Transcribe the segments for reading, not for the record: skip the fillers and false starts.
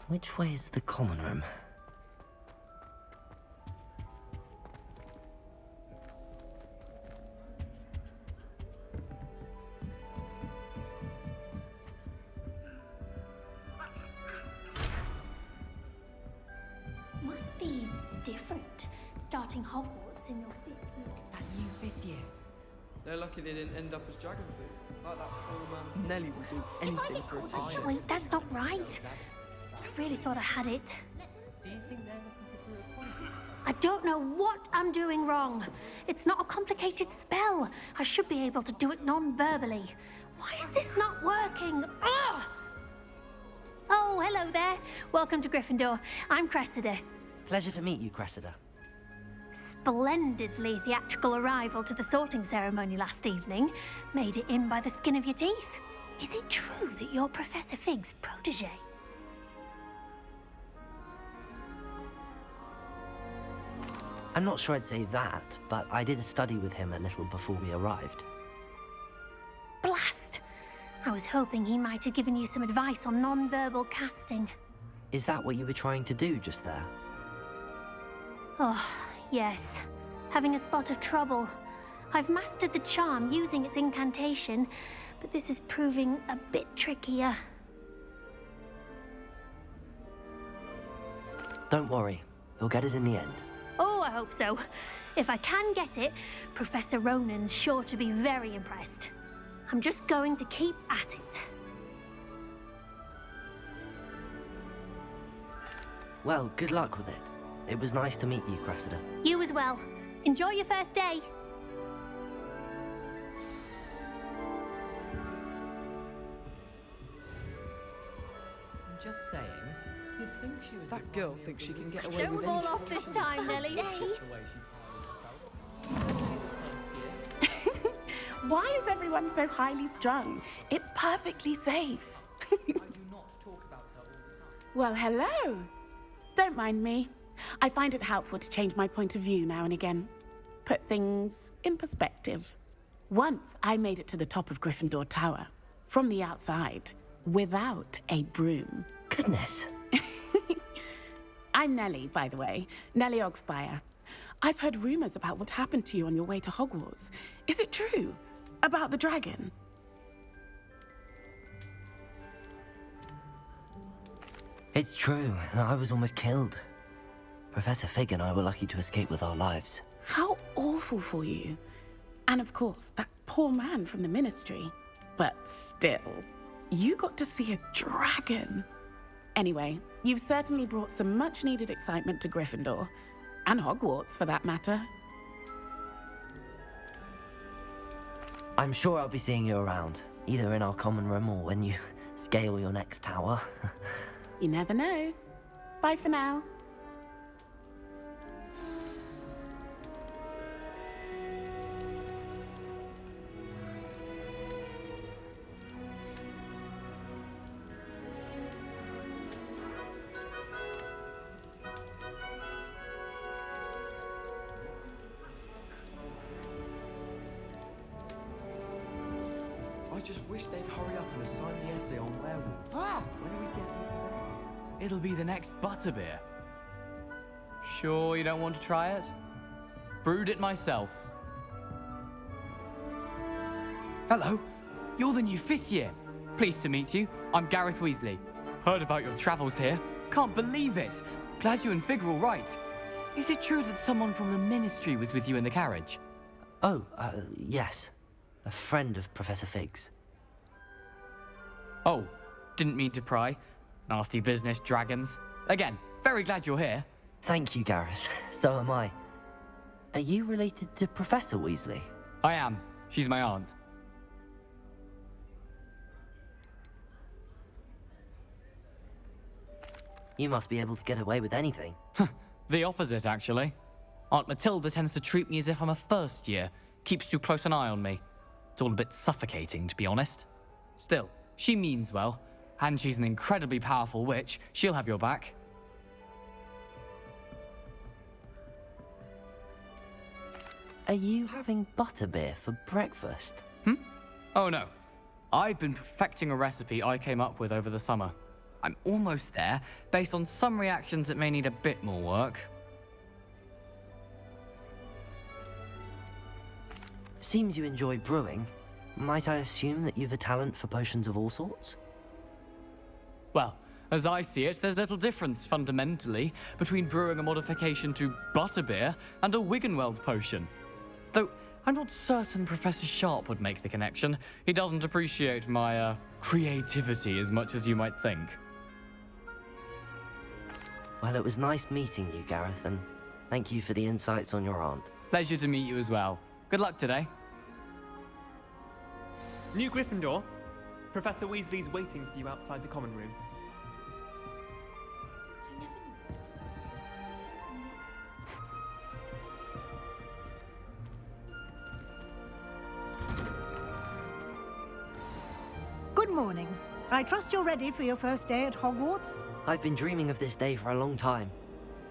Which way is the common room? Must be different, starting Hogwarts in your 5th year. It's that new 5th year. They're lucky they didn't end up as dragon food, like that poor man. Nelly would do anything for a teacher. Wait, that's not right. I really thought I had it. Do you think they're looking for a point? I don't know what I'm doing wrong. It's not a complicated spell. I should be able to do it non-verbally. Why is this not working? Ugh! Oh, hello there. Welcome to Gryffindor. I'm Cressida. Pleasure to meet you, Cressida. Splendidly theatrical arrival to the sorting ceremony last evening. Made it in by the skin of your teeth. Is it true that you're Professor Fig's protege? I'm not sure I'd say that, but I did study with him a little before we arrived. Blast! I was hoping he might have given you some advice on non-verbal casting. Is that what you were trying to do just there? Oh, yes. Having a spot of trouble. I've mastered the charm using its incantation, but this is proving a bit trickier. Don't worry, you'll get it in the end. Oh, I hope so. If I can get it, Professor Ronan's sure to be very impressed. I'm just going to keep at it. Well, good luck with it. It was nice to meet you, Cressida. You as well. Enjoy your first day. I'm just saying, you'd think she was... That girl thinks she can get away Don't with fall anything. off this time, Nelly. Why is everyone so highly strung? It's perfectly safe. Well, hello. Don't mind me. I find it helpful to change my point of view now and again. Put things in perspective. Once I made it to the top of Gryffindor Tower, from the outside, without a broom. Goodness. I'm Nellie, by the way. Nellie Ogspire. I've heard rumors about what happened to you on your way to Hogwarts. Is it true? About the dragon? It's true, and I was almost killed. Professor Fig and I were lucky to escape with our lives. How awful for you. And of course, that poor man from the Ministry. But still, you got to see a dragon. Anyway, you've certainly brought some much-needed excitement to Gryffindor. And Hogwarts, for that matter. I'm sure I'll be seeing you around, either in our common room or when you scale your next tower. You never know. Bye for now. I just wish they'd hurry up and assign the essay on werewolves. Ah! When are we getting... It'll be the next butterbeer. Sure you don't want to try it? Brewed it myself. Hello, you're the new 5th year. Pleased to meet you. I'm Gareth Weasley. Heard about your travels here. Can't believe it. Glad you and Fig are all right. Is it true that someone from the Ministry was with you in the carriage? Oh, yes. A friend of Professor Fig's. Oh, didn't mean to pry. Nasty business, dragons. Again, very glad you're here. Thank you, Gareth. So am I. Are you related to Professor Weasley? I am. She's my aunt. You must be able to get away with anything. The opposite, actually. Aunt Matilda tends to treat me as if I'm a first year. Keeps too close an eye on me. It's all a bit suffocating, to be honest. Still, she means well, and she's an incredibly powerful witch. She'll have your back. Are you having butterbeer for breakfast? Oh no. I've been perfecting a recipe I came up with over the summer. I'm almost there. Based on some reactions, it may need a bit more work. Seems you enjoy brewing. Might I assume that you've a talent for potions of all sorts? Well, as I see it, there's little difference, fundamentally, between brewing a modification to butterbeer and a Wiggenweld potion. Though, I'm not certain Professor Sharp would make the connection. He doesn't appreciate my, creativity as much as you might think. Well, it was nice meeting you, Gareth, and thank you for the insights on your aunt. Pleasure to meet you as well. Good luck today. New Gryffindor. Professor Weasley's waiting for you outside the common room. Good morning. I trust you're ready for your first day at Hogwarts? I've been dreaming of this day for a long time.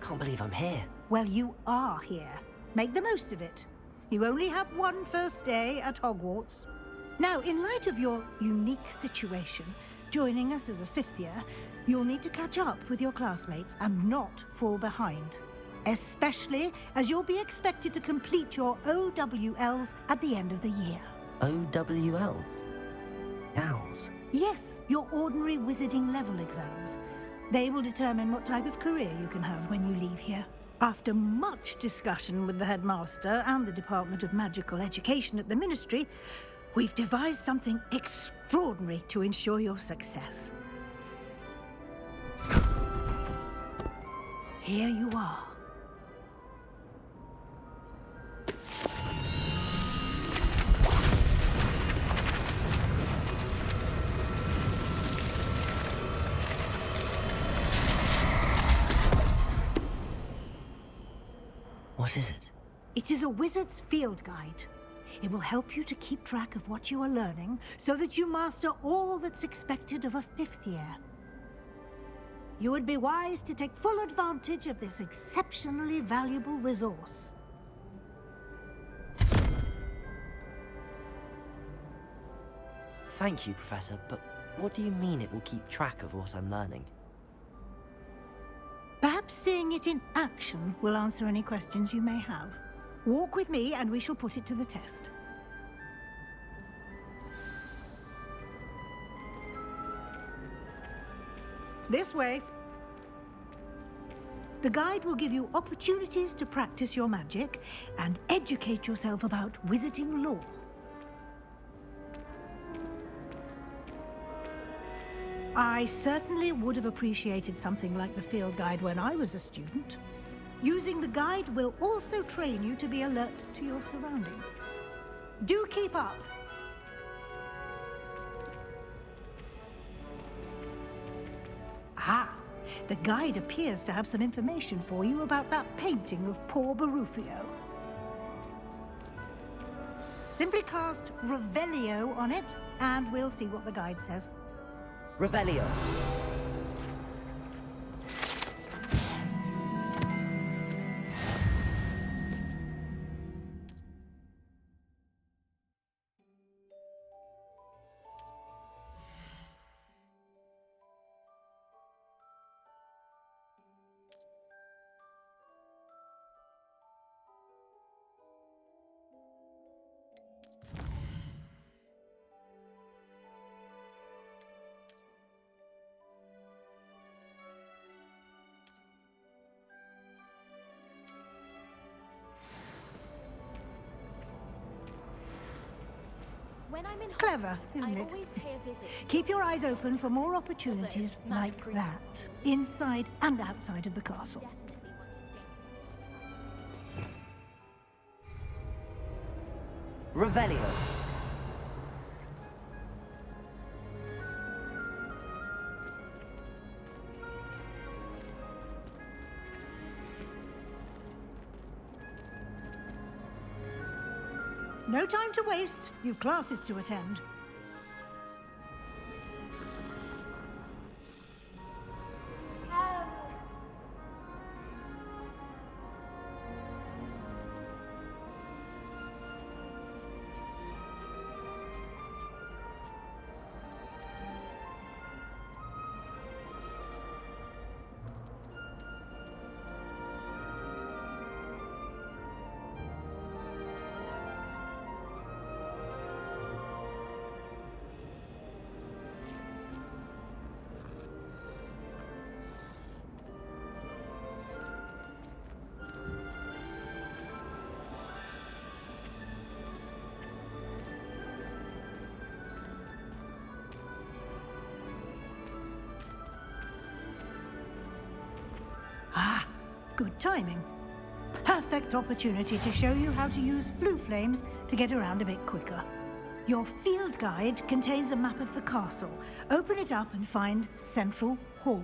Can't believe I'm here. Well, you are here. Make the most of it. You only have one first day at Hogwarts. Now, in light of your unique situation, joining us as a fifth year, you'll need to catch up with your classmates and not fall behind. Especially as you'll be expected to complete your OWLs at the end of the year. OWLs? Owls? Yes, your ordinary wizarding level exams. They will determine what type of career you can have when you leave here. After much discussion with the headmaster and the Department of Magical Education at the Ministry, we've devised something extraordinary to ensure your success. Here you are. What is it? It is a wizard's field guide. It will help you to keep track of what you are learning so that you master all that's expected of a fifth year. You would be wise to take full advantage of this exceptionally valuable resource. Thank you, Professor, but what do you mean it will keep track of what I'm learning? Perhaps seeing it in action will answer any questions you may have. Walk with me and we shall put it to the test. This way. The guide will give you opportunities to practice your magic and educate yourself about wizarding lore. I certainly would have appreciated something like the field guide when I was a student. Using the guide will also train you to be alert to your surroundings. Do keep up! Ah, the guide appears to have some information for you about that painting of poor Barufio. Simply cast Revelio on it, and we'll see what the guide says. Revelio. When I'm in Clever, Hogwarts, isn't I it? always pay a visit. Keep your eyes open for more opportunities like that, inside and outside of the castle. Definitely want to stay. Revelio. No time to waste. You've classes to attend. Good timing. Perfect opportunity to show you how to use flue flames to get around a bit quicker. Your field guide contains a map of the castle. Open it up and find Central Hall.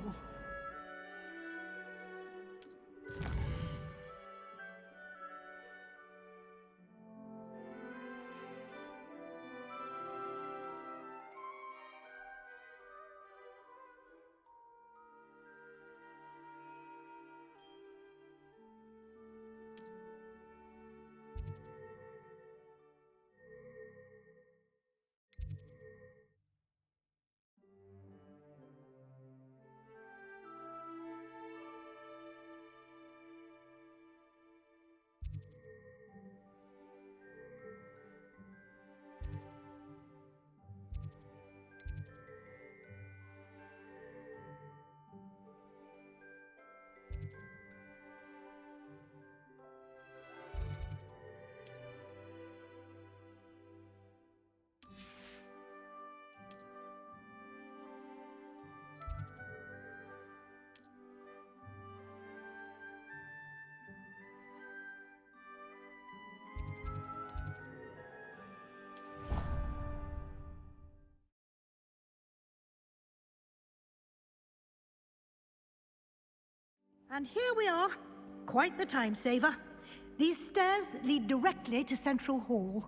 And here we are. Quite the time saver. These stairs lead directly to Central Hall.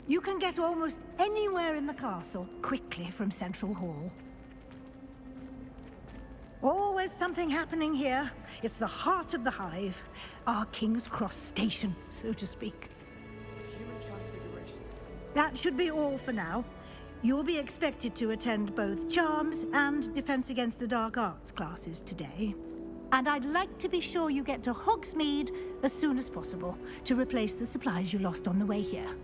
You can get almost anywhere in the castle quickly from Central Hall. Always something happening here. It's the heart of the hive. Our King's Cross station, so to speak. Human transfiguration. That should be all for now. You'll be expected to attend both Charms and Defense Against the Dark Arts classes today. And I'd like to be sure you get to Hogsmeade as soon as possible to replace the supplies you lost on the way here.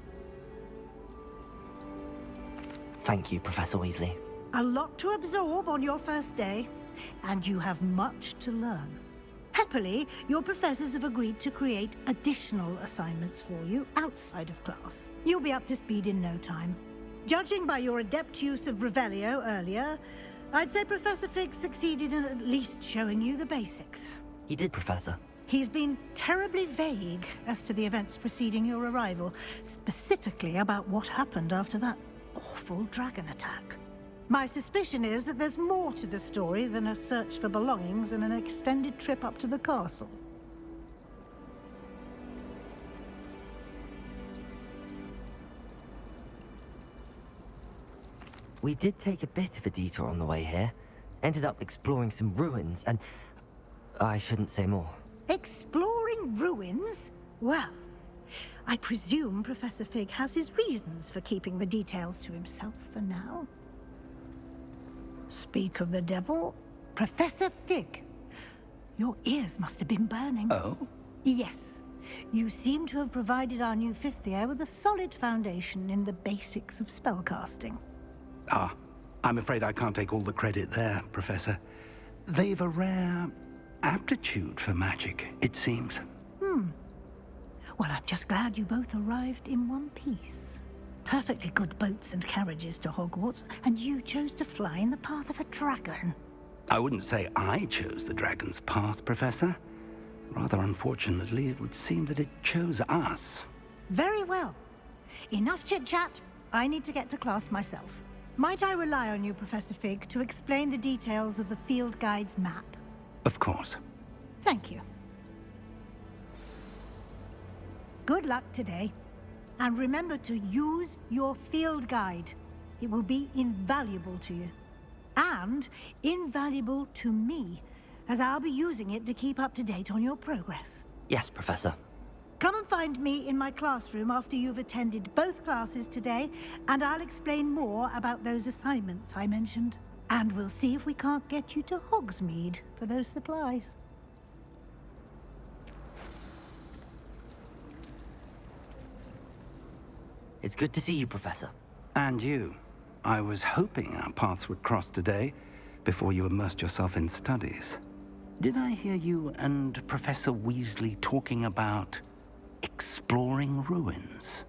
Thank you, Professor Weasley. A lot to absorb on your first day, and you have much to learn. Happily, your professors have agreed to create additional assignments for you outside of class. You'll be up to speed in no time. Judging by your adept use of Revelio earlier, I'd say Professor Fig succeeded in at least showing you the basics. He did, Professor. He's been terribly vague as to the events preceding your arrival, specifically about what happened after that awful dragon attack. My suspicion is that there's more to the story than a search for belongings and an extended trip up to the castle. We did take a bit of a detour on the way here. Ended up exploring some ruins and... I shouldn't say more. Exploring ruins? Well, I presume Professor Fig has his reasons for keeping the details to himself for now. Speak of the devil, Professor Fig. Your ears must have been burning. Oh? Yes. You seem to have provided our new fifth year with a solid foundation in the basics of spellcasting. Ah, I'm afraid I can't take all the credit there, Professor. They've a rare aptitude for magic, it seems. Well, I'm just glad you both arrived in one piece. Perfectly good boats and carriages to Hogwarts, and you chose to fly in the path of a dragon. I wouldn't say I chose the dragon's path, Professor. Rather unfortunately, it would seem that it chose us. Very well. Enough chit-chat. I need to get to class myself. Might I rely on you, Professor Fig, to explain the details of the field guide's map? Of course. Thank you. Good luck today. And remember to use your field guide. It will be invaluable to you. And invaluable to me, as I'll be using it to keep up to date on your progress. Yes, Professor. Come and find me in my classroom after you've attended both classes today, and I'll explain more about those assignments I mentioned. And we'll see if we can't get you to Hogsmeade for those supplies. It's good to see you, Professor. And you. I was hoping our paths would cross today, before you immersed yourself in studies. Did I hear you and Professor Weasley talking about exploring ruins?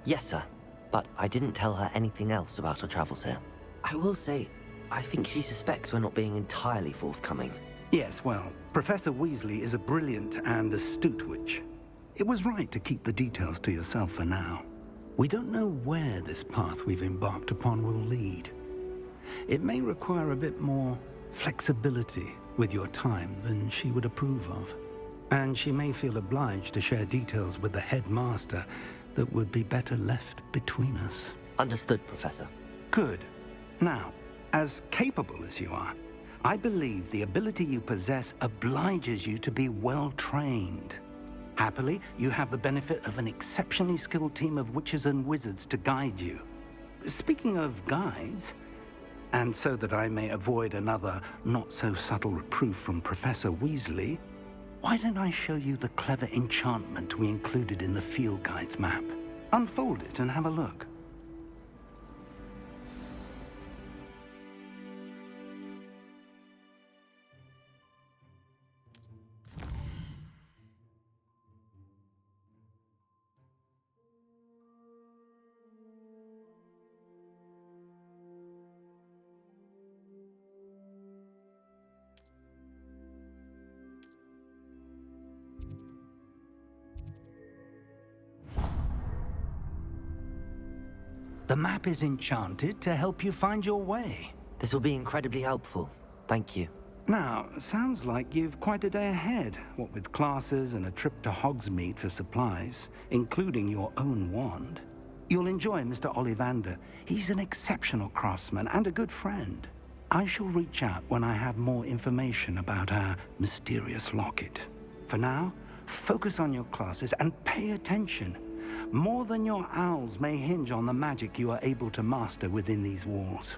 Yes, sir. But I didn't tell her anything else about our travels here. I will say, I think she suspects we're not being entirely forthcoming. Yes, well, Professor Weasley is a brilliant and astute witch. It was right to keep the details to yourself for now. We don't know where this path we've embarked upon will lead. It may require a bit more flexibility with your time than she would approve of. And she may feel obliged to share details with the headmaster that would be better left between us. Understood, Professor. Good. Now, as capable as you are, I believe the ability you possess obliges you to be well trained. Happily, you have the benefit of an exceptionally skilled team of witches and wizards to guide you. Speaking of guides, and so that I may avoid another not-so-subtle reproof from Professor Weasley, why don't I show you the clever enchantment we included in the field guide's map? Unfold it and have a look. The map is enchanted to help you find your way. This will be incredibly helpful. Thank you. Now, sounds like you've quite a day ahead, what with classes and a trip to Hogsmeade for supplies, including your own wand. You'll enjoy Mr. Ollivander. He's an exceptional craftsman and a good friend. I shall reach out when I have more information about our mysterious locket. For now, focus on your classes and pay attention. More than your owls may hinge on the magic you are able to master within these walls.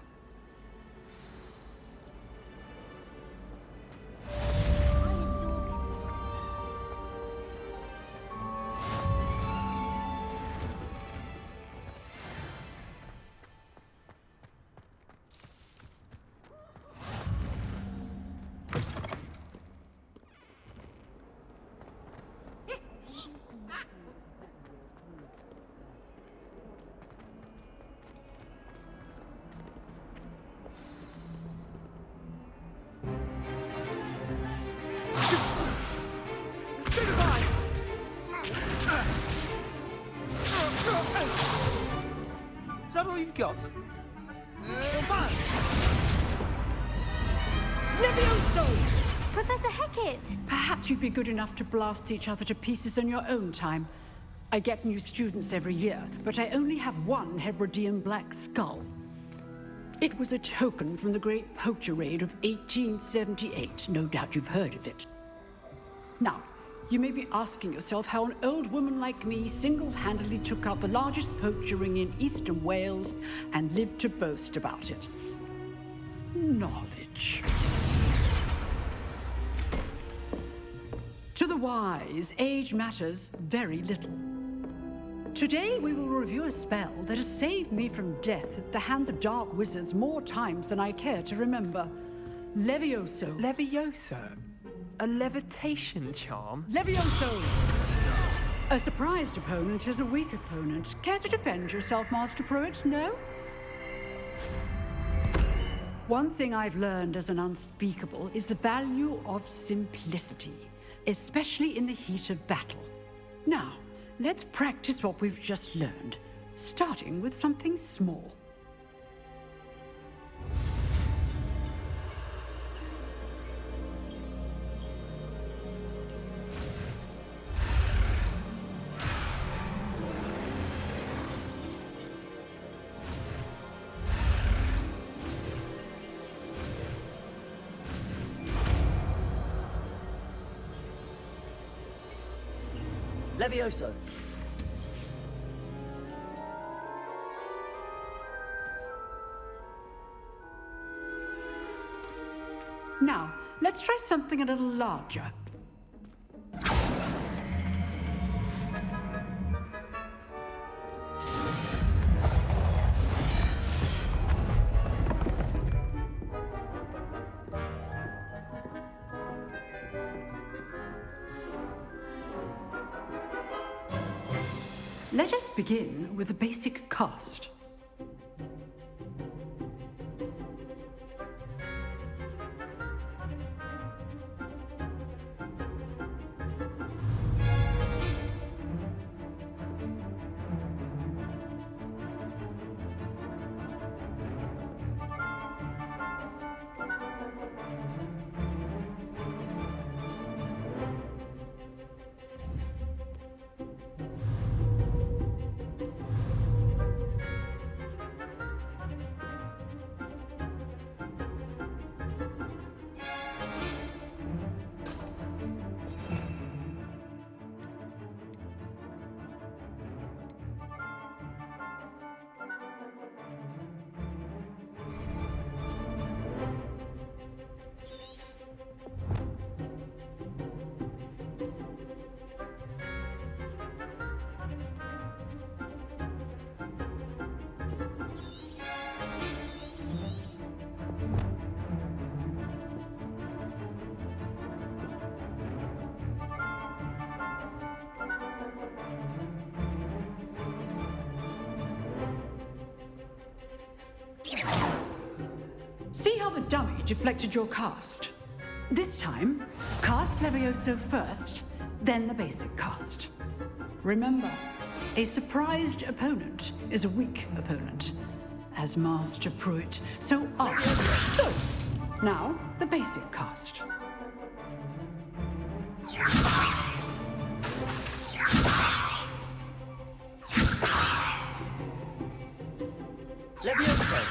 Is that all you've got? Levioso! Professor Hecat! Perhaps you'd be good enough to blast each other to pieces in your own time. I get new students every year, but I only have one Hebridean black skull. It was a token from the Great Poacher Raid of 1878. No doubt you've heard of it. Now, you may be asking yourself how an old woman like me single-handedly took out the largest poacher ring in eastern Wales and lived to boast about it. Knowledge. To the wise, age matters very little. Today we will review a spell that has saved me from death at the hands of dark wizards more times than I care to remember. Levioso. Levioso? A levitation charm? Levioso! A surprised opponent is a weak opponent. Care to defend yourself, Master Pruitt? No? One thing I've learned as an unspeakable is the value of simplicity, especially in the heat of battle. Now, let's practice what we've just learned, starting with something small. Levioso! Now, let's try something a little larger. Let us begin with the basic cast. See how the dummy deflected your cast? This time, cast Levioso first, then the basic cast. Remember, a surprised opponent is a weak opponent, as Master Pruitt so often. So, now the basic cast. Levioso!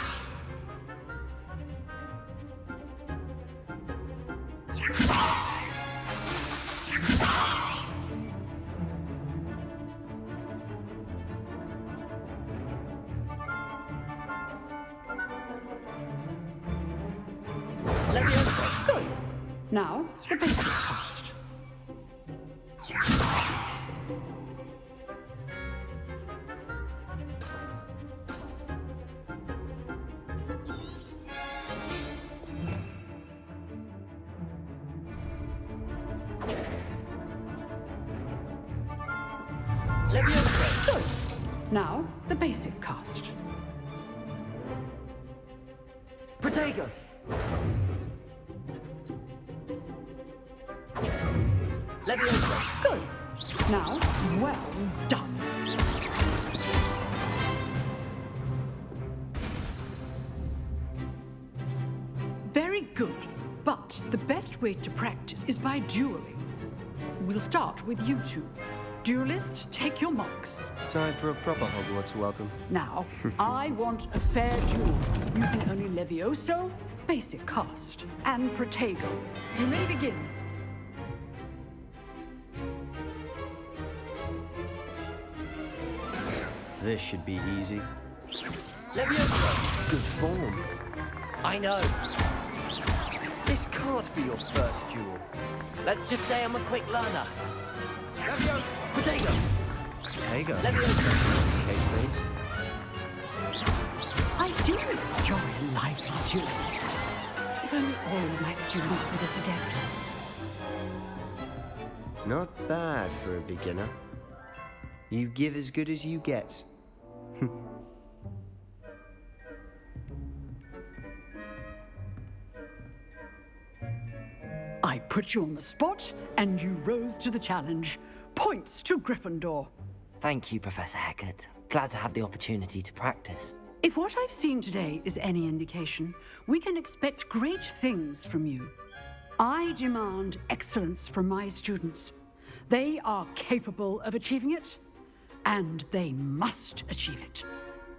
Levioso! Good. Now the basic cast. Levioso! Good. Now the basic cast. Protego! Levioso! Good. Now, well done. Very good. But the best way to practice is by dueling. We'll start with you two. Duelists, take your marks. Time for a proper Hogwarts welcome. Now, I want a fair duel, using only Levioso, basic cast, and Protego. You may begin. This should be easy. Levioso! Good form. I know. This can't be your first duel. Let's just say I'm a quick learner. Levioso! Protego! Protego. Levioso! Case things. I do enjoy lively duels. If only all of my students were this adept. Not bad for a beginner. You give as good as you get. I put you on the spot, and you rose to the challenge. Points to Gryffindor. Thank you, Professor Hecat. Glad to have the opportunity to practice. If what I've seen today is any indication, we can expect great things from you. I demand excellence from my students. They are capable of achieving it, and they must achieve it.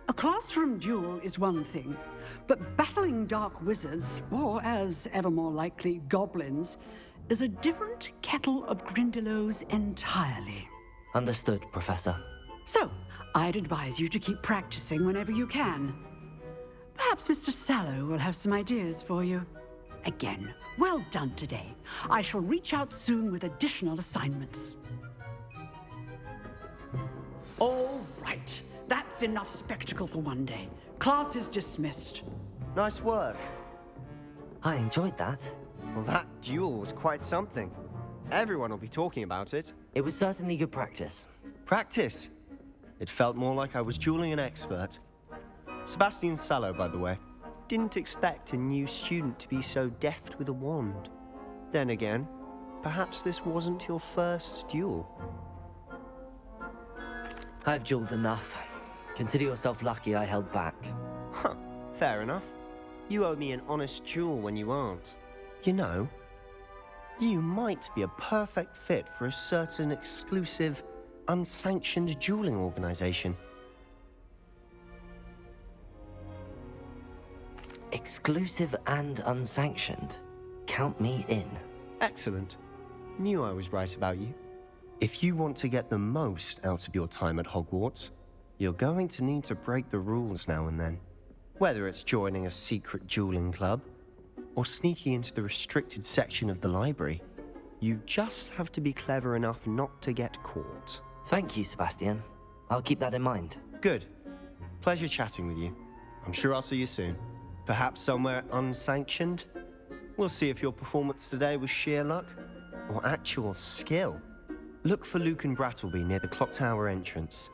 A classroom duel is one thing, but battling dark wizards, or as ever more likely, goblins, is a different kettle of Grindylows entirely. Understood, Professor. So, I'd advise you to keep practicing whenever you can. Perhaps Mr. Sallow will have some ideas for you. Again, well done today. I shall reach out soon with additional assignments. All right. That's enough spectacle for one day. Class is dismissed. Nice work. I enjoyed that. Well, that duel was quite something. Everyone will be talking about it. It was certainly good practice. Practice? It felt more like I was dueling an expert. Sebastian Sallow, by the way. Didn't expect a new student to be so deft with a wand. Then again, perhaps this wasn't your first duel. I've dueled enough. Consider yourself lucky I held back. Huh, fair enough. You owe me an honest duel when you aren't. You know, you might be a perfect fit for a certain exclusive, unsanctioned dueling organization. Exclusive and unsanctioned. Count me in. Excellent. Knew I was right about you. If you want to get the most out of your time at Hogwarts, you're going to need to break the rules now and then. Whether it's joining a secret dueling club, or sneaking into the restricted section of the library, you just have to be clever enough not to get caught. Thank you, Sebastian. I'll keep that in mind. Good. Pleasure chatting with you. I'm sure I'll see you soon. Perhaps somewhere unsanctioned? We'll see if your performance today was sheer luck or actual skill. Look for Luke and Brattleby near the clock tower entrance,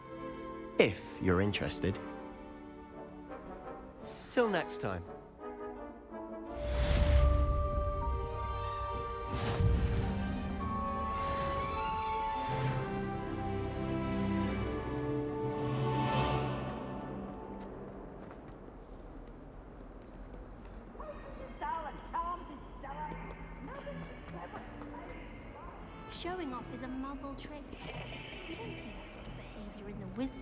if you're interested. Till next time. Showing off is a muggle trait. You don't see that sort of behavior in the wisdom.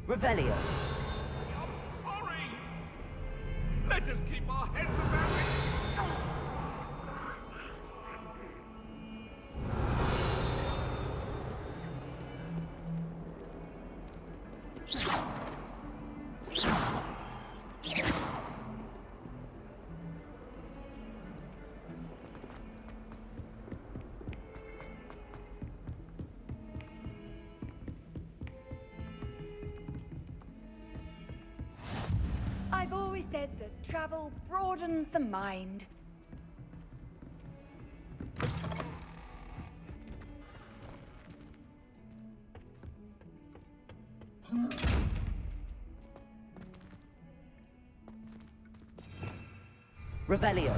Revelio. Sorry! Let us keep our heads about it! I've always said that travel broadens the mind. Revelio.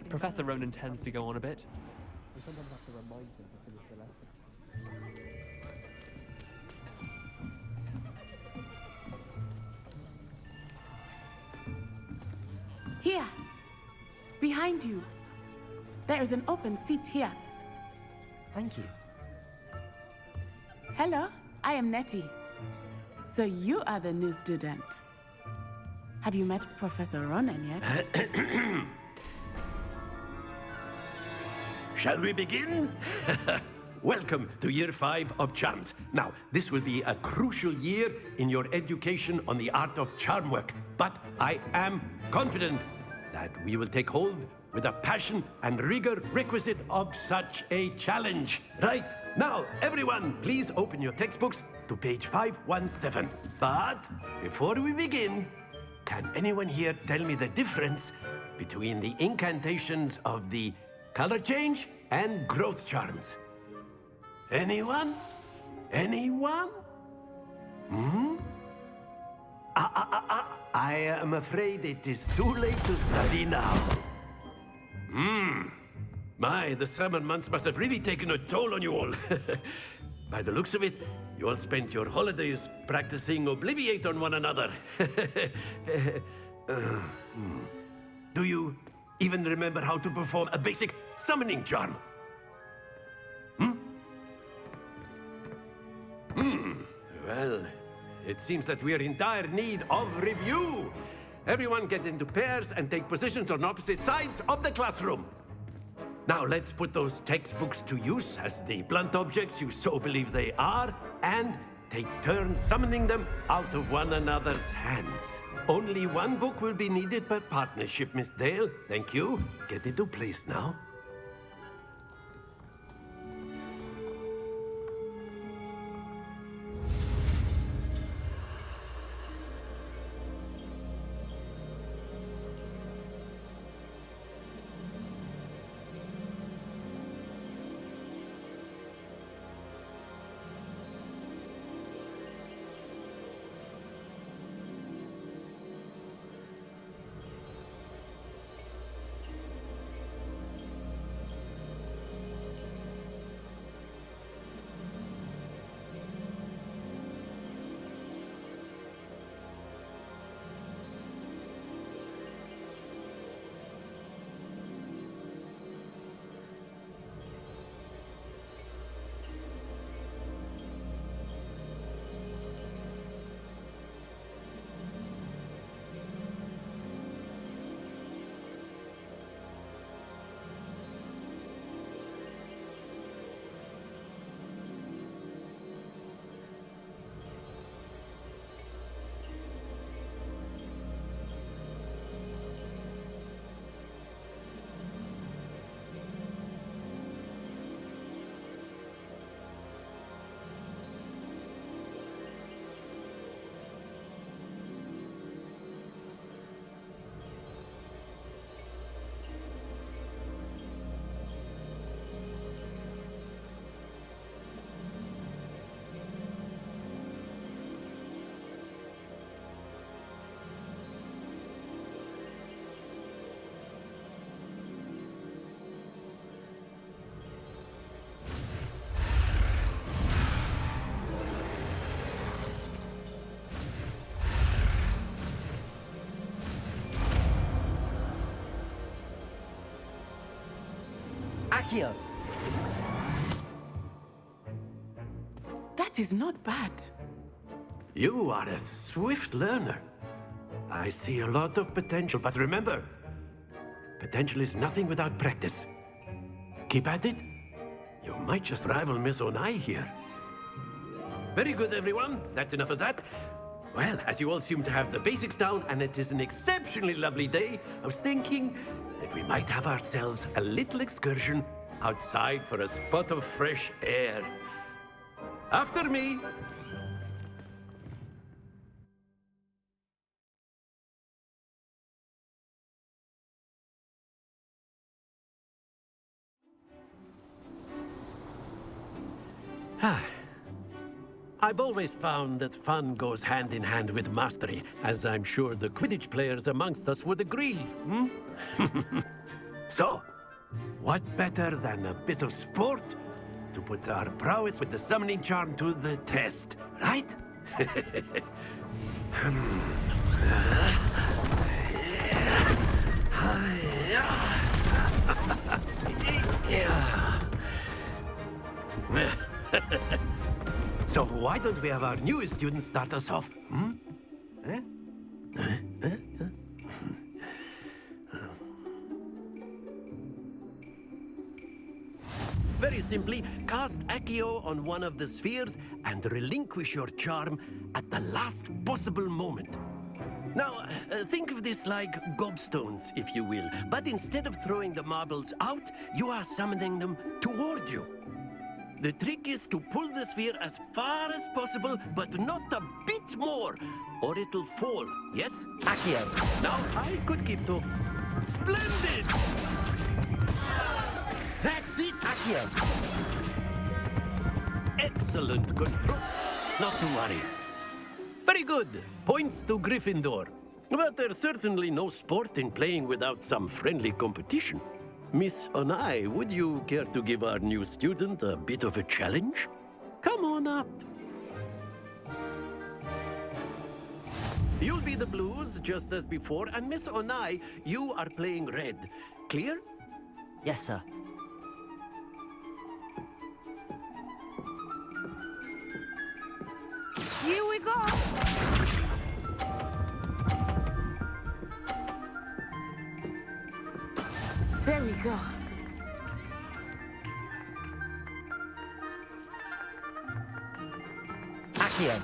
Professor Ronan tends to go on a bit. Here, behind you. There is an open seat here. Thank you. Hello, I am Nettie. So you are the new student. Have you met Professor Ronan yet? Shall we begin? Welcome to Year 5 of Charms. Now, this will be a crucial year in your education on the art of charm work, but I am confident that we will take hold with the passion and rigor requisite of such a challenge. Right, now, everyone, please open your textbooks to page 517. But before we begin, can anyone here tell me the difference between the incantations of the color change and growth charms? Anyone? Anyone? I am afraid it is too late to study now. My, the summer months must have really taken a toll on you all. By the looks of it, you all spent your holidays practicing Obliviate on one another. Do you even remember how to perform a basic summoning charm? Well, it seems that we are in dire need of review. Everyone get into pairs and take positions on opposite sides of the classroom. Now let's put those textbooks to use as the blunt objects you so believe they are, and take turns summoning them out of one another's hands. Only one book will be needed per partnership, Miss Dale. Thank you. Get into place now. Akio! That is not bad. You are a swift learner. I see a lot of potential, but remember, potential is nothing without practice. Keep at it. You might just rival Miss Onai here. Very good, everyone. That's enough of that. Well, as you all seem to have the basics down, and it is an exceptionally lovely day, I was thinking that we might have ourselves a little excursion outside for a spot of fresh air. After me. I've always found that fun goes hand in hand with mastery, as I'm sure the Quidditch players amongst us would agree. So, what better than a bit of sport to put our prowess with the summoning charm to the test, right? So why don't we have our newest student start us off? Very simply, cast Accio on one of the spheres and relinquish your charm at the last possible moment. Now, think of this like gobstones, if you will, but instead of throwing the marbles out, you are summoning them toward you. The trick is to pull the sphere as far as possible, but not a bit more, or it'll fall. Yes? Accio. Now, I could keep to... Splendid! That's it, Accio. Excellent control. Not to worry. Very good. Points to Gryffindor. But there's certainly no sport in playing without some friendly competition. Miss Onai, would you care to give our new student a bit of a challenge? Come on up. You'll be the blues, just as before, and Miss Onai, you are playing red. Clear? Yes, sir. Here we go. There we go. Accio.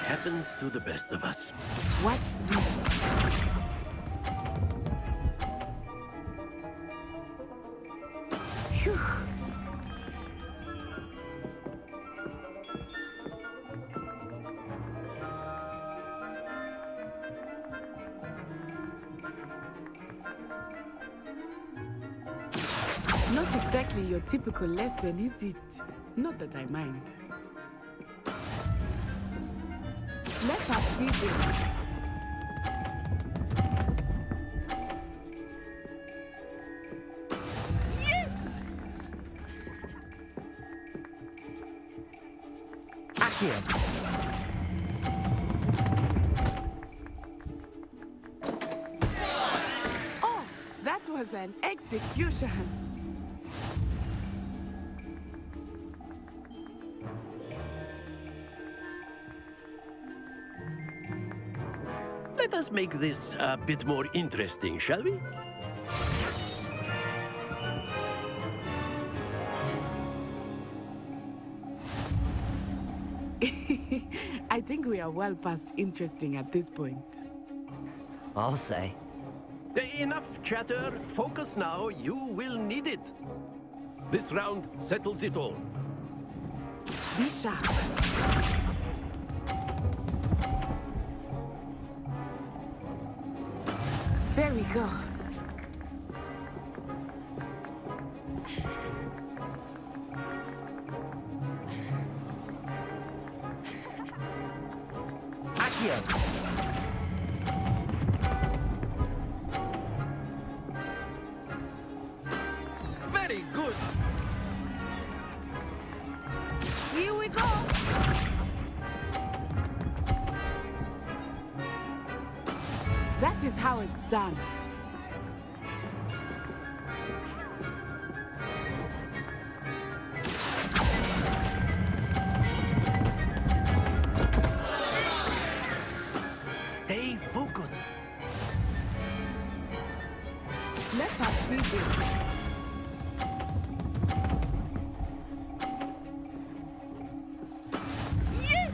Happens to the best of us. Watch this. Phew. Not exactly your typical lesson, is it? Not that I mind. Let us see this. Yes! Accio. Oh, that was an execution. Let us make this a bit more interesting, shall we? I think we are well past interesting at this point. I'll say. Enough chatter. Focus now. You will need it. This round settles it all. Be sharp. There we go. Accio. Very good. Here we go. That is how it's done. Stay focused. Let us see this. Yes!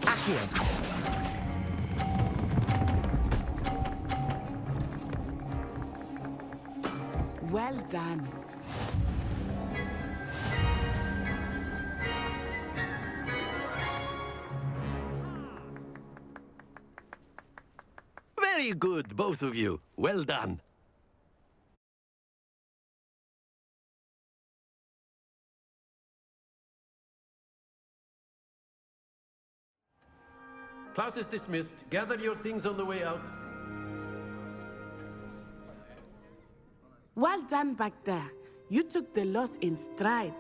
Accio. Well done. Very good, both of you. Well done. Class is dismissed. Gather your things on the way out. Well done back there. You took the loss in stride.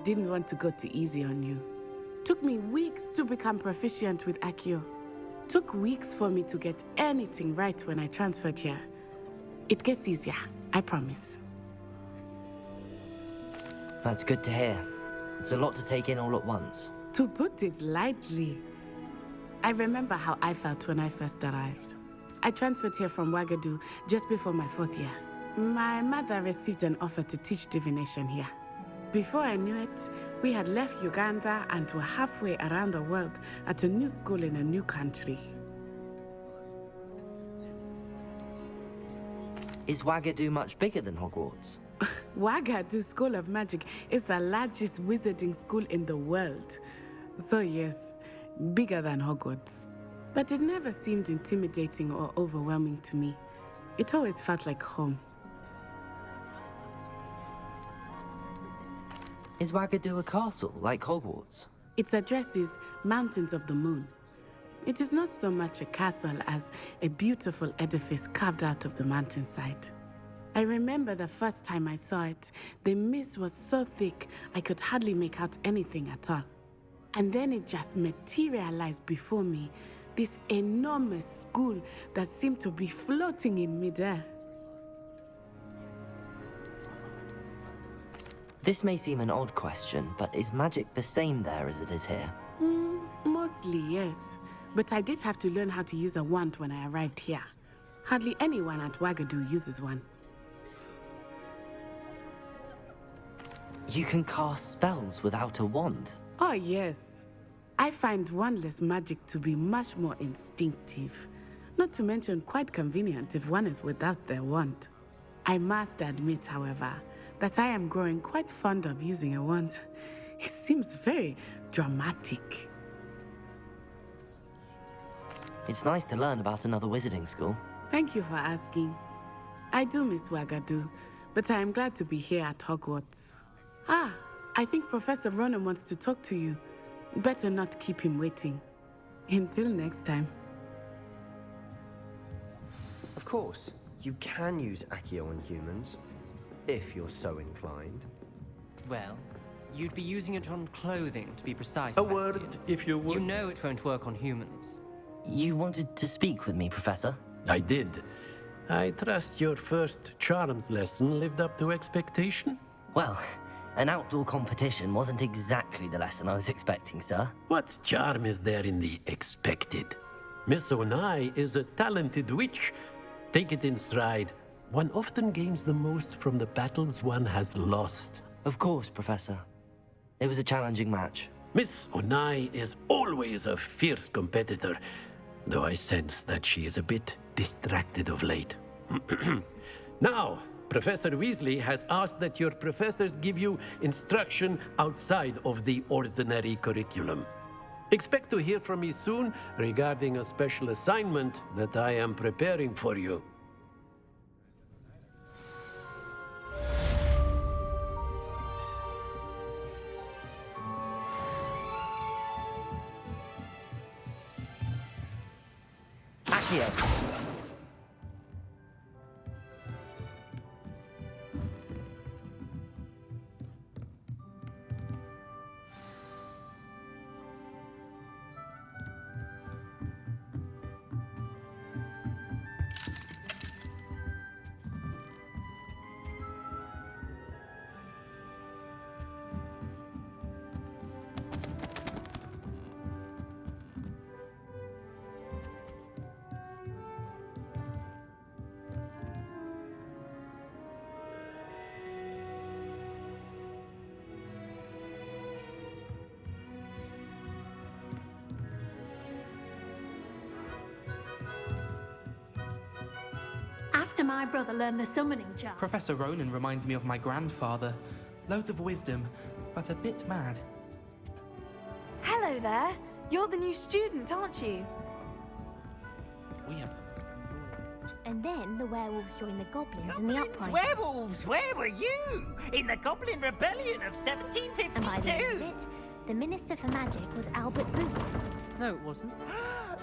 Didn't want to go too easy on you. Took me weeks to become proficient with Accio. Took weeks for me to get anything right when I transferred here. It gets easier, I promise. That's good to hear. It's a lot to take in all at once. To put it lightly, I remember how I felt when I first arrived. I transferred here from Ouagadougou just before my 4th year. My mother received an offer to teach divination here. Before I knew it, we had left Uganda and were halfway around the world at a new school in a new country. Is Ouagadougou much bigger than Hogwarts? Ouagadougou School of Magic is the largest wizarding school in the world. So yes, bigger than Hogwarts. But it never seemed intimidating or overwhelming to me. It always felt like home. Is Ouagadougou a castle, like Hogwarts? Its address is Mountains of the Moon. It is not so much a castle as a beautiful edifice carved out of the mountainside. I remember the first time I saw it, the mist was so thick I could hardly make out anything at all. And then it just materialized before me, this enormous school that seemed to be floating in midair. This may seem an odd question, but is magic the same there as it is here? Mostly, yes. But I did have to learn how to use a wand when I arrived here. Hardly anyone at Wagadu uses one. You can cast spells without a wand? Oh, yes. I find wandless magic to be much more instinctive. Not to mention quite convenient if one is without their wand. I must admit, however, that I am growing quite fond of using a wand. It seems very dramatic. It's nice to learn about another wizarding school. Thank you for asking. I do miss Wagadu, but I am glad to be here at Hogwarts. Ah, I think Professor Ronan wants to talk to you. Better not keep him waiting. Until next time. Of course, you can use Accio on humans, if you're so inclined. Well, you'd be using it on clothing, to be precise. A word, if you would. You know it won't work on humans. You wanted to speak with me, Professor? I did. I trust your first charms lesson lived up to expectation? Well, an outdoor competition wasn't exactly the lesson I was expecting, sir. What charm is there in the expected? Miss Onai is a talented witch. Take it in stride. One often gains the most from the battles one has lost. Of course, Professor. It was a challenging match. Miss Onai is always a fierce competitor, though I sense that she is a bit distracted of late. Now, Professor Weasley has asked that your professors give you instruction outside of the ordinary curriculum. Expect to hear from me soon regarding a special assignment that I am preparing for you. Accio! After my brother learned the summoning charm. Professor Ronan reminds me of my grandfather. Loads of wisdom, but a bit mad. Hello there. You're the new student, aren't you? We have... And then the werewolves joined the goblins in the uprising. Werewolves, where were you? In the Goblin Rebellion of 1752? And by the end of it, the Minister for Magic was Albert Boot. No, it wasn't.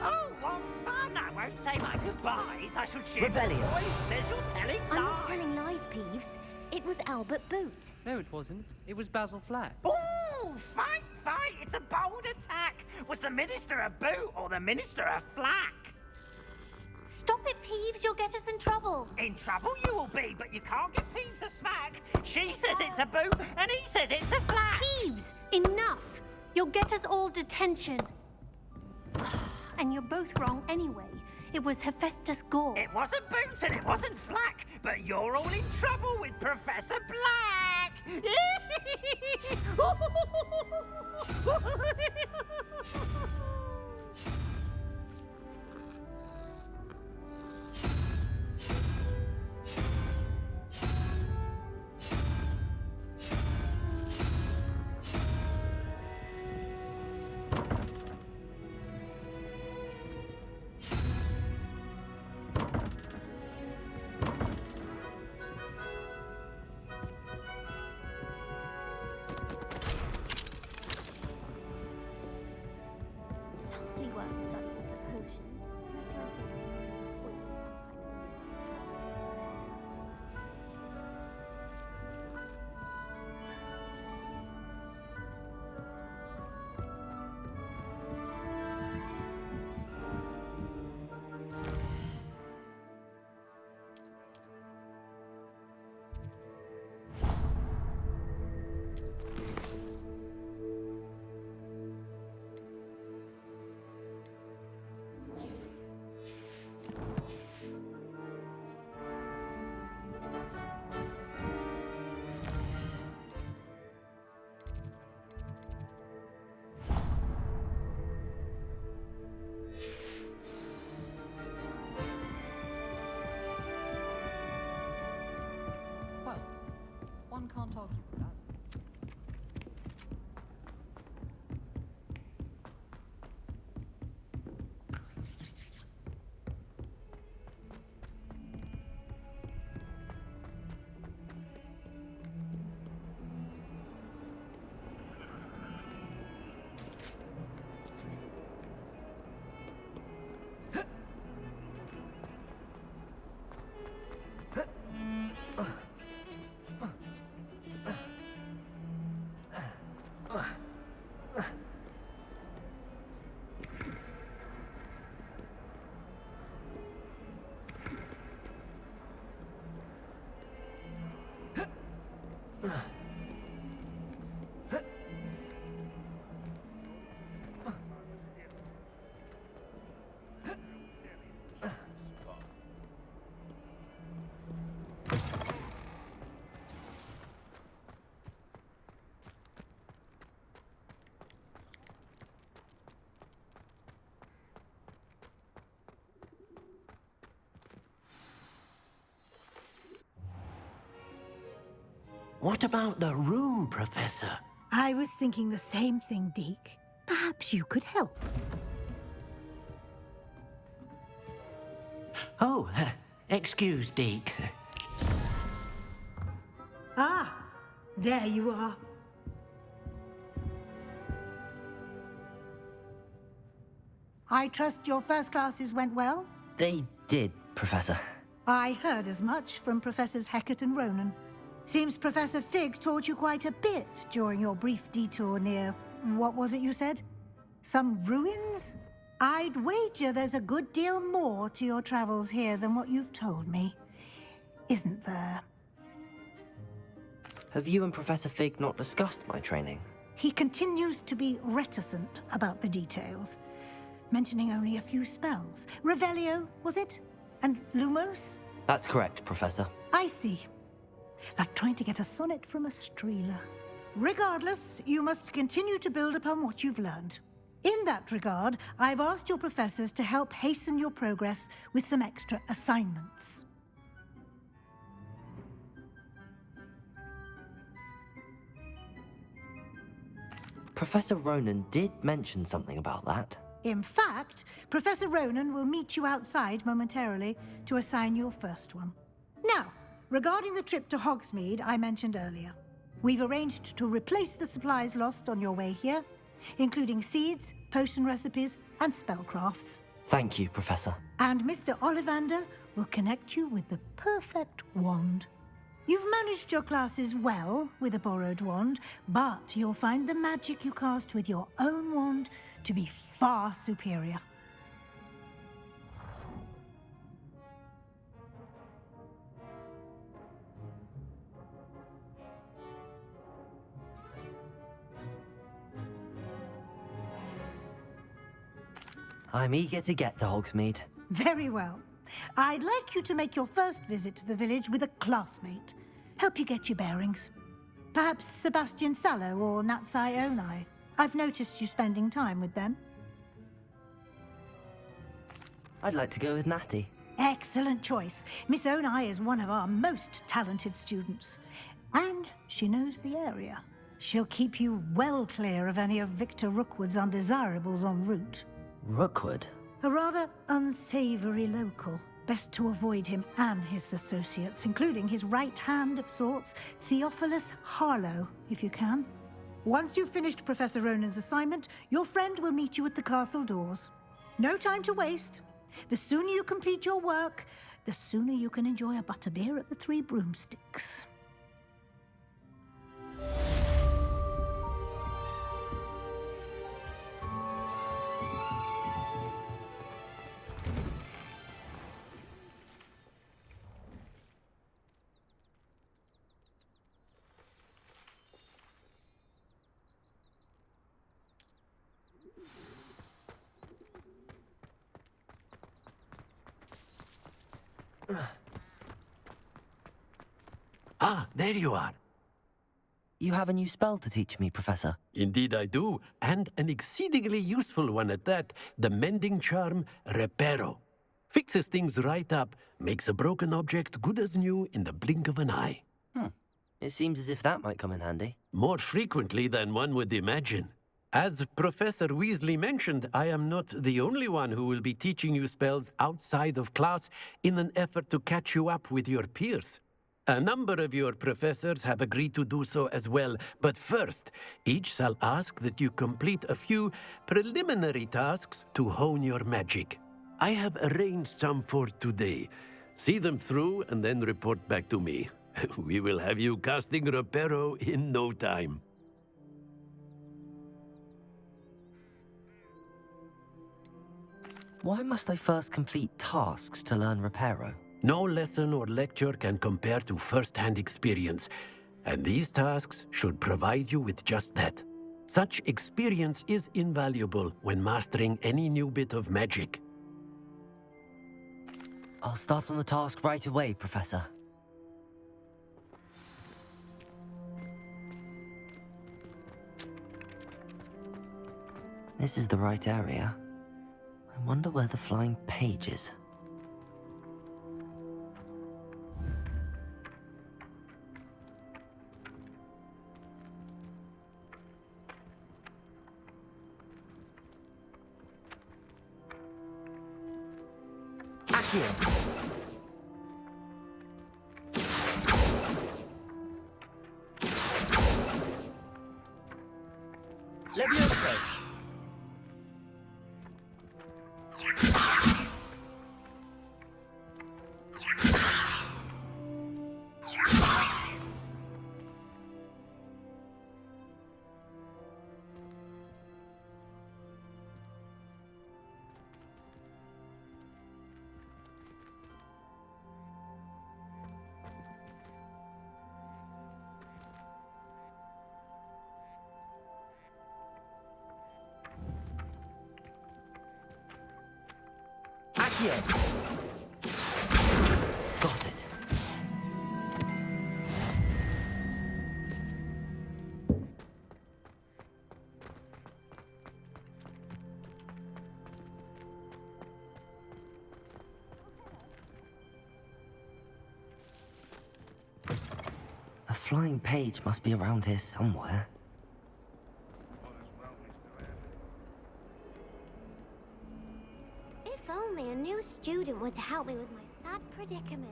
Oh, what fun! I won't say my goodbyes. I shall cheer. Rebellion. The boy who says you're telling I'm lies. not telling lies, Peeves. It was Albert Boot. No, it wasn't. It was Basil Flack. Ooh, fight, fight! It's a bold attack. Was the Minister a boot or the Minister a flack? Stop it, Peeves. You'll get us in trouble. In trouble you will be, but you can't get Peeves a smack. She says it's a boot, and he says it's a flack. Peeves, enough. You'll get us all detention. And you're both wrong anyway. It was Hephaestus Gore. It wasn't Boots and it wasn't Flack, but you're all in trouble with Professor Black! It's hardly worth can't argue with that. What about the room, Professor? I was thinking the same thing, Deke. Perhaps you could help. Oh, excuse, Deke. Ah, there you are. I trust your first classes went well? They did, Professor. I heard as much from Professors Hecat and Ronan. Seems Professor Fig taught you quite a bit during your brief detour near... what was it you said? Some ruins? I'd wager there's a good deal more to your travels here than what you've told me. Isn't there? Have you and Professor Fig not discussed my training? He continues to be reticent about the details, mentioning only a few spells. Revelio, was it? And Lumos? That's correct, Professor. I see. Like trying to get a sonnet from a streeler. Regardless, you must continue to build upon what you've learned. In that regard, I've asked your professors to help hasten your progress with some extra assignments. Professor Ronan did mention something about that. In fact, Professor Ronan will meet you outside momentarily to assign your first one. Now, regarding the trip to Hogsmeade I mentioned earlier, we've arranged to replace the supplies lost on your way here, including seeds, potion recipes, and spellcrafts. Thank you, Professor. And Mr. Ollivander will connect you with the perfect wand. You've managed your classes well with a borrowed wand, but you'll find the magic you cast with your own wand to be far superior. I'm eager to get to Hogsmeade. Very well. I'd like you to make your first visit to the village with a classmate. Help you get your bearings. Perhaps Sebastian Sallow or Natsai Onai. I've noticed you spending time with them. I'd like to go with Natty. Excellent choice. Miss Onai is one of our most talented students. And she knows the area. She'll keep you well clear of any of Victor Rookwood's undesirables en route. Rookwood? A rather unsavory local. Best to avoid him and his associates, including his right hand of sorts, Theophilus Harlow, if you can. Once you've finished Professor Ronan's assignment, your friend will meet you at the castle doors. No time to waste. The sooner you complete your work, the sooner you can enjoy a butterbeer at the Three Broomsticks. Ah, there you are. You have a new spell to teach me, Professor. Indeed I do, and an exceedingly useful one at that, the mending charm Reparo. Fixes things right up, makes a broken object good as new in the blink of an eye. It seems as if that might come in handy. More frequently than one would imagine. As Professor Weasley mentioned, I am not the only one who will be teaching you spells outside of class in an effort to catch you up with your peers. A number of your professors have agreed to do so as well, but first, each shall ask that you complete a few preliminary tasks to hone your magic. I have arranged some for today. See them through and then report back to me. We will have you casting Reparo in no time. Why must I first complete tasks to learn Reparo? No lesson or lecture can compare to first-hand experience, and these tasks should provide you with just that. Such experience is invaluable when mastering any new bit of magic. I'll start on the task right away, Professor. This is the right area. I wonder where the flying page is. Accio! Leviosa! Got it. A flying page must be around here somewhere. If only a new student were to help me with my sad predicament.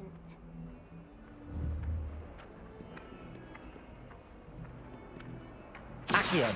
Accio!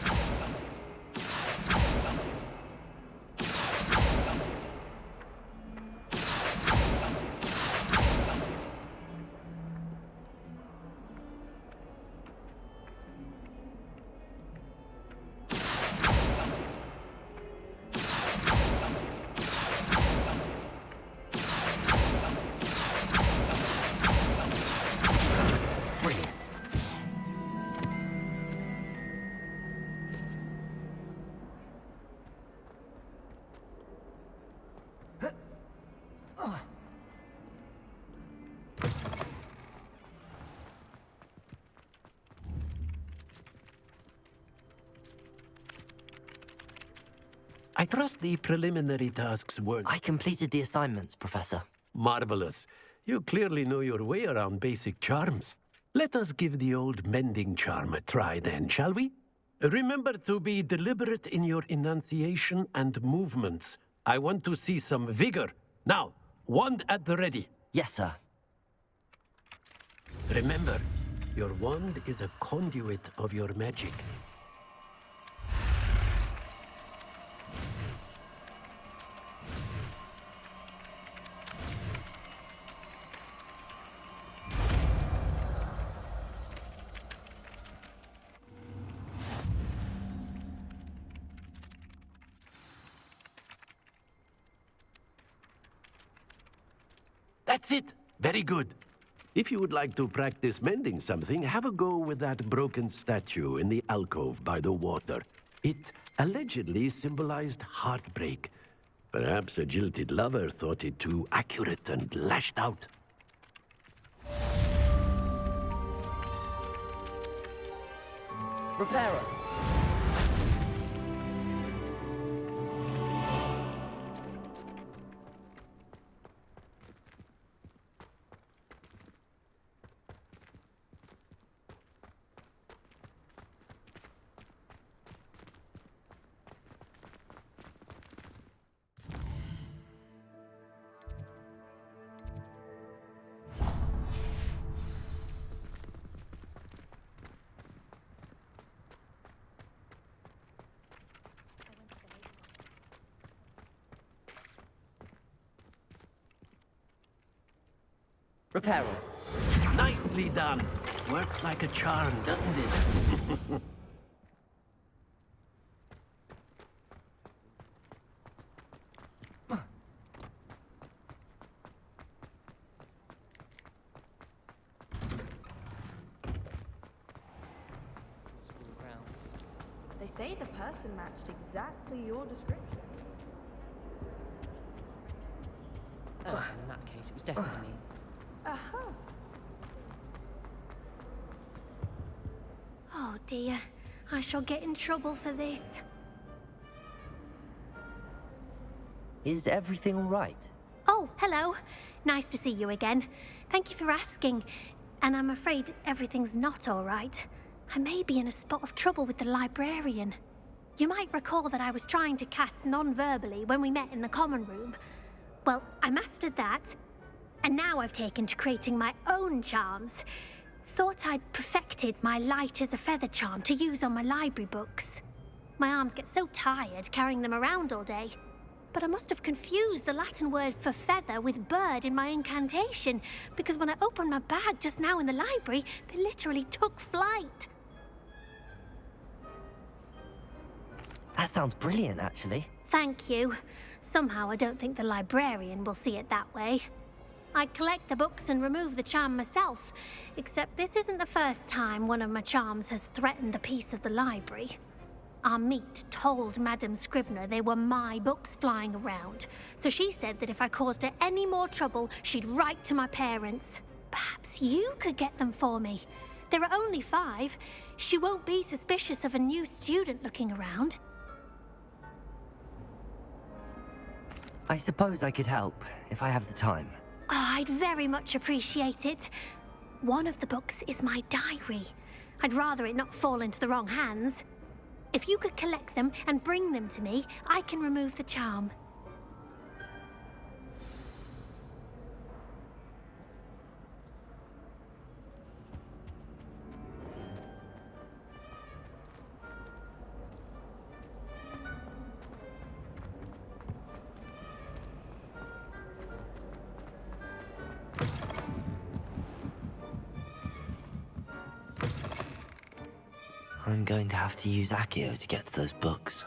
I trust the preliminary tasks were... I completed the assignments, Professor. Marvelous. You clearly know your way around basic charms. Let us give the old mending charm a try then, shall we? Remember to be deliberate in your enunciation and movements. I want to see some vigor. Now, wand at the ready. Yes, sir. Remember, your wand is a conduit of your magic. That's it. Very good. If you would like to practice mending something, have a go with that broken statue in the alcove by the water. It allegedly symbolized heartbreak. Perhaps a jilted lover thought it too accurate and lashed out. Reparo! Repair them. Nicely done. Works like a charm, doesn't it? They say the person matched exactly your description. Oh, in that case, it was definitely me. Aha! Oh dear, I shall get in trouble for this. Is everything all right? Oh, hello. Nice to see you again. Thank you for asking. And I'm afraid everything's not all right. I may be in a spot of trouble with the librarian. You might recall that I was trying to cast non-verbally when we met in the common room. Well, I mastered that, and now I've taken to creating my own charms. Thought I'd perfected my light as a feather charm to use on my library books. My arms get so tired carrying them around all day. But I must have confused the Latin word for feather with bird in my incantation, because when I opened my bag just now in the library, they literally took flight. That sounds brilliant, actually. Thank you. Somehow I don't think the librarian will see it that way. I collect the books and remove the charm myself, except this isn't the first time one of my charms has threatened the peace of the library. Our meet told Madame Scribner they were my books flying around, so she said that if I caused her any more trouble, she'd write to my parents. Perhaps you could get them for me. There are only 5. She won't be suspicious of a new student looking around. I suppose I could help, if I have the time. Oh, I'd very much appreciate it. One of the books is my diary. I'd rather it not fall into the wrong hands. If you could collect them and bring them to me, I can remove the charm. I'm going to have to use Accio to get to those books.